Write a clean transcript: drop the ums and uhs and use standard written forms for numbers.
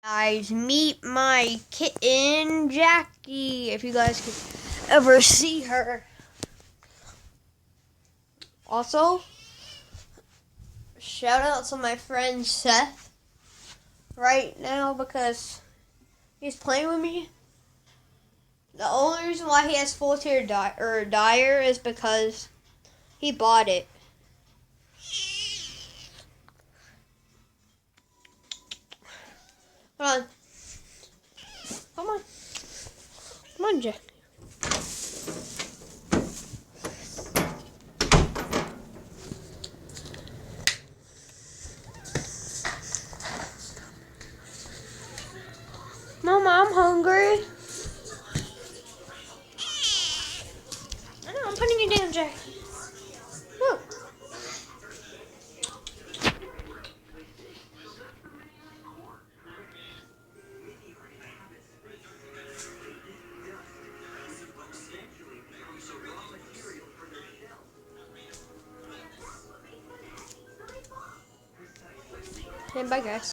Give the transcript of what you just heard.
Guys, meet my kitten, Jackie, if you guys could ever see her. Also, shout out to my friend Seth right now because he's playing with me. The only reason why he has full tier dyer is because he bought it. Hold on. Come on. Come on, Jack. Mama, I'm hungry. I know, I'm putting you down, Jack. Look. Okay, bye, guys.